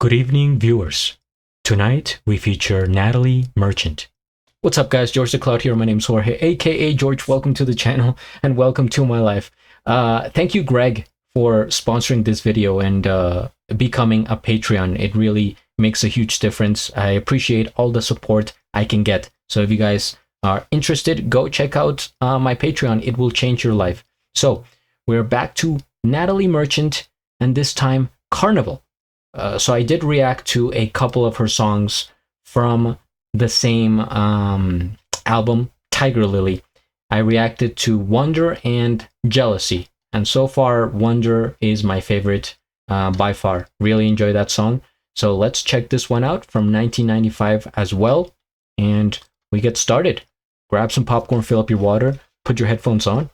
Good evening, viewers. Tonight, we feature Natalie Merchant. What's up, guys? GeorgeTheCloud here. My name's Jorge, aka George. Welcome to the channel, and welcome to my life. Thank you, Greg, for sponsoring this video and becoming a Patreon. It really makes a huge difference. I appreciate all the support I can get. So if you guys are interested, go check out my Patreon. It will change your life. So we're back to Natalie Merchant, and this time Carnival. So I did react to a couple of her songs from the same album, Tiger Lily. I reacted to Wonder and Jealousy, and so far Wonder is my favorite by far. Really enjoy that song. So let's check this one out from 1995 as well, and we get started. Grab some popcorn, fill up your water, put your headphones on.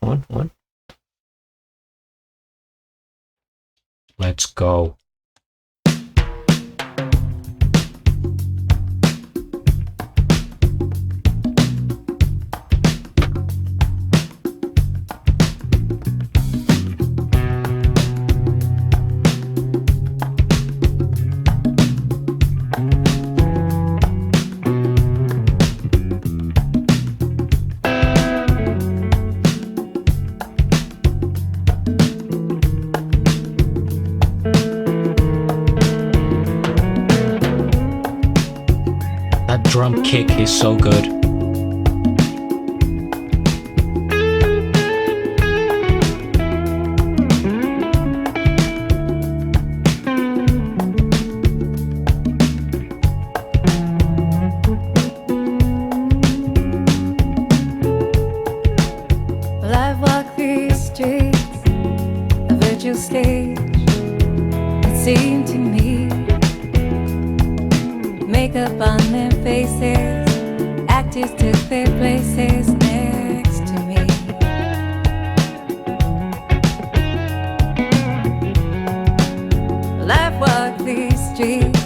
Let's go. That drum kick is so good. Well, I've walked these streets, a virtual stage, it seemed to me. Makeup on their faces, actors took their places next to me. Well, I've walked these streets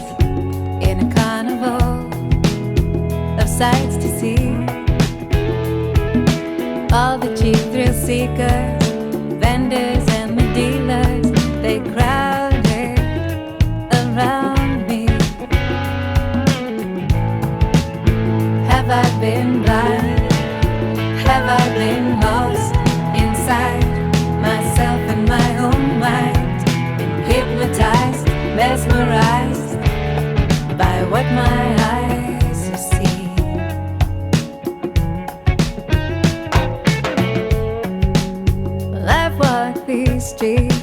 in a carnival of sights to see. All the cheap thrill seekers, vendors and the dealers, they crowded around me. Have I been blind? Have I been lost inside myself and my own mind? Been hypnotized, mesmerized by what my eyes have seen. Well, I've walked these streets.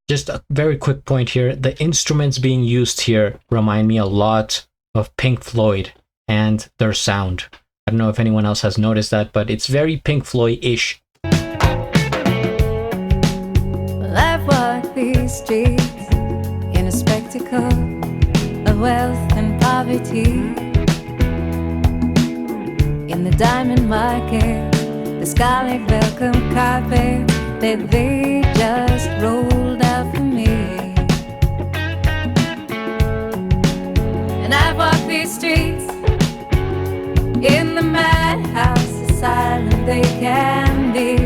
Just a very quick point here. The instruments being used here remind me a lot of Pink Floyd and their sound. I don't know if anyone else has noticed that, but it's very Pink Floyd-ish. Well, I've walked these streets in a spectacle of wealth and poverty. In the diamond market, the scarlet welcome carpet that they just rolled out for me. And I've walked these streets in the madhouse, asylum they can be,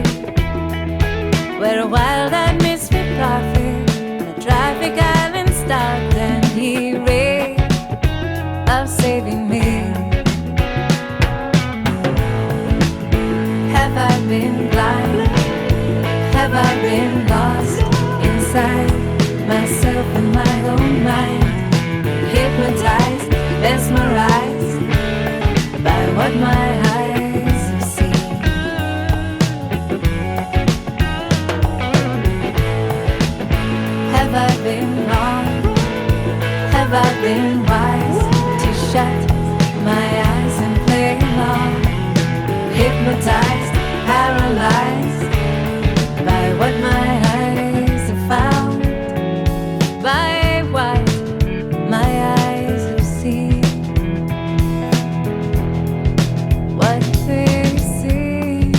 where a wild-eyed misfit prophet on a traffic island stopped and he raved of saving me. Have I been blind? Have I been lost inside myself and my own mind? Hypnotized, mesmerized by what my eyes have seen. Have I been wrong? Have I been wise to shut my eyes and play along? Hypnotized, paralyzed by what my eyes have found, by what my eyes have seen. What they see.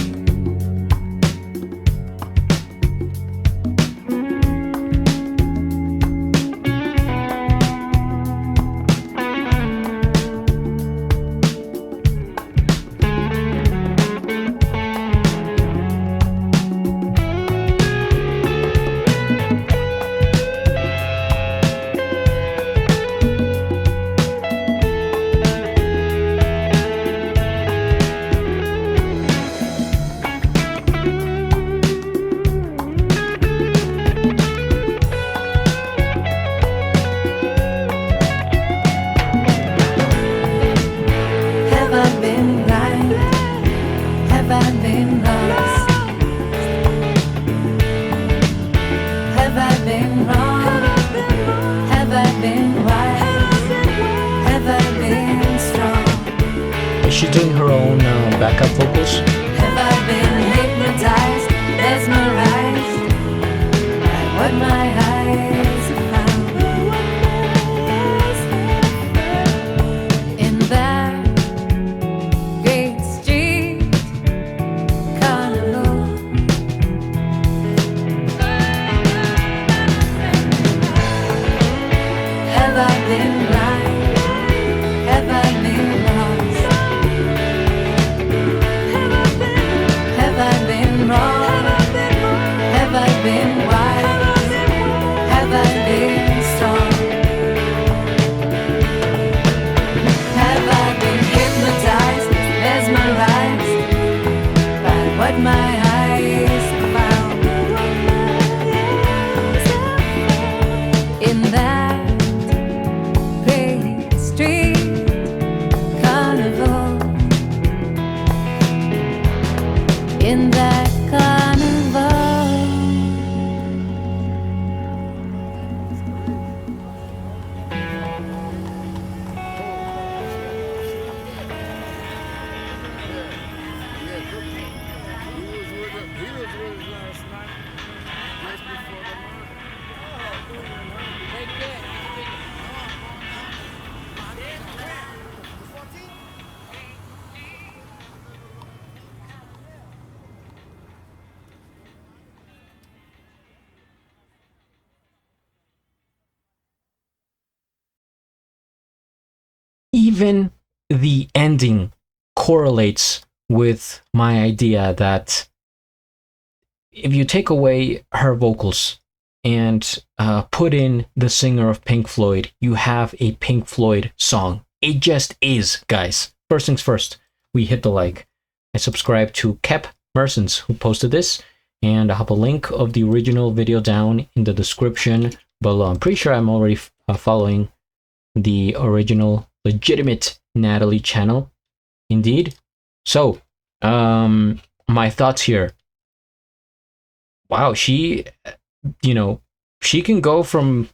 Is she doing her own backup vocals? Have I been hypnotized, mesmerized by what my eyes have found in that great street carnival? Have I been blind? Have I been lost? Have I been wrong? Have I been wise? Have I been strong? Have I been hypnotized, mesmerized by what my eyes have found in that great street carnival? In that carnival. Even the ending correlates with my idea that if you take away her vocals and put in the singer of Pink Floyd, you have a Pink Floyd song. It just is, guys. First things first, we hit the like. I subscribe to Kep Mersons, who posted this, and I have a link of the original video down in the description below. I'm pretty sure I'm already following the original legitimate Natalie channel. Indeed. So, my thoughts here. Wow, she can go from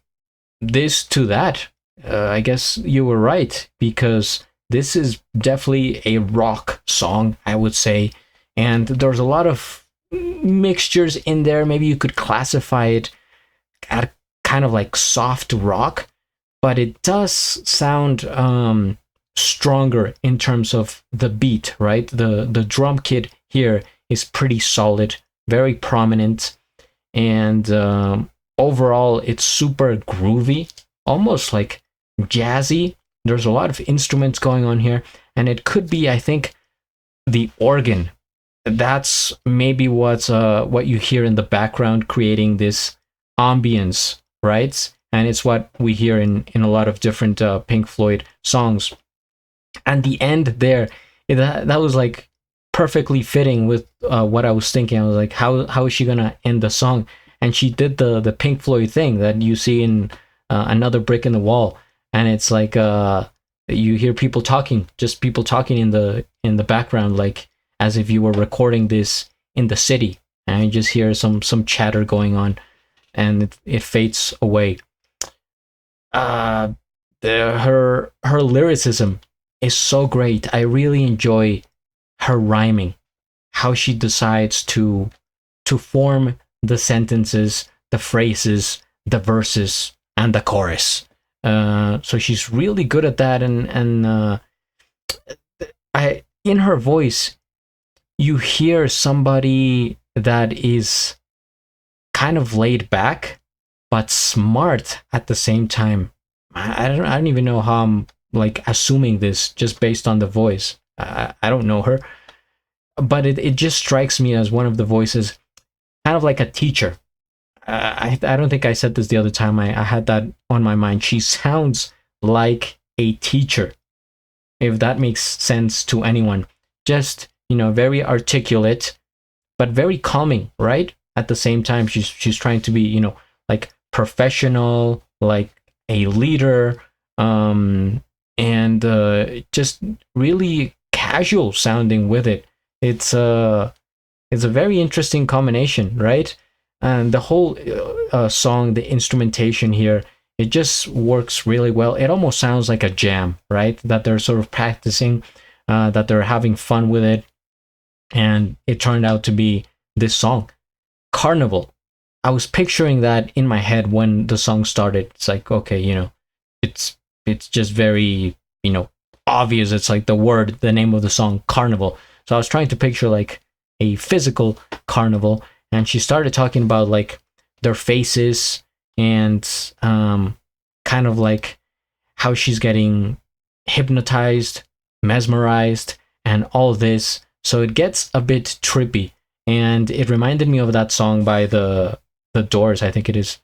this to that. I guess you were right, because this is definitely a rock song, I would say. And there's a lot of mixtures in there. Maybe you could classify it at kind of like soft rock, but it does sound stronger in terms of the beat, right? The drum kit here is pretty solid, very prominent, and overall it's super groovy, almost like jazzy. There's a lot of instruments going on here, and it could be, I think, the organ. That's maybe what you hear in the background, creating this ambience, right? And it's what we hear in a lot of different Pink Floyd songs. And the end there, that was like perfectly fitting with what I was thinking. I was like, how is she gonna end the song? And she did the Pink Floyd thing that you see in Another Brick in the Wall, and it's like you hear people talking, just people talking in the background, like as if you were recording this in the city, and you just hear some chatter going on, and it fades away. Her lyricism is so great. I really enjoy her rhyming, how she decides to form the sentences, the phrases, the verses, and the chorus. So she's really good at that, and in her voice, you hear somebody that is kind of laid back, but smart at the same time. I don't even know how I'm like assuming this just based on the voice. I don't know her, but it just strikes me as one of the voices, kind of like a teacher. I don't think I said this the other time. I had that on my mind. She sounds like a teacher, if that makes sense to anyone. Just, very articulate, but very calming, right? At the same time, she's trying to be, like professional, like a leader, and just really casual sounding with it. It's a very interesting combination, right? And the whole song, the instrumentation here, it just works really well. It almost sounds like a jam, right? That they're sort of practicing that they're having fun with it, and it turned out to be this song, Carnival. I was picturing that in my head when the song started. It's like, okay, it's just very, obvious. It's like the name of the song, Carnival. So I was trying to picture like a physical carnival, and she started talking about like their faces and kind of like how she's getting hypnotized, mesmerized, and all this. So it gets a bit trippy, and it reminded me of that song by the Doors. I think it is.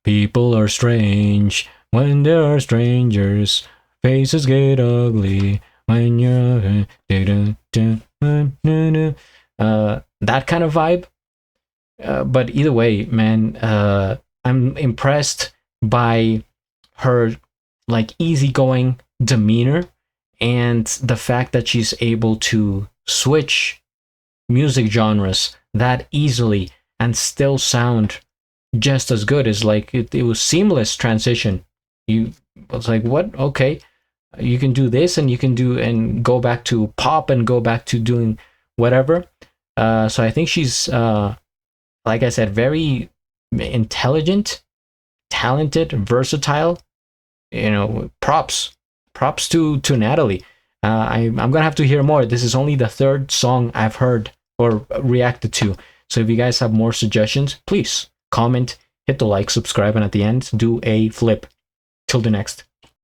People are strange when there are strangers. Faces get ugly when you're that kind of vibe. But either way, man, I'm impressed by her like easygoing demeanor and the fact that she's able to switch music genres that easily and still sound just as good. As like it was seamless transition. You was like, what? Okay, you can do this and you can do and go back to pop and go back to doing whatever. So I think she's like I said, very intelligent, talented, versatile. Props to Natalie. I'm gonna have to hear more. This is only the third song I've heard or reacted to. So if you guys have more suggestions, please comment, hit the like, subscribe, and at the end, do a flip. Till the next.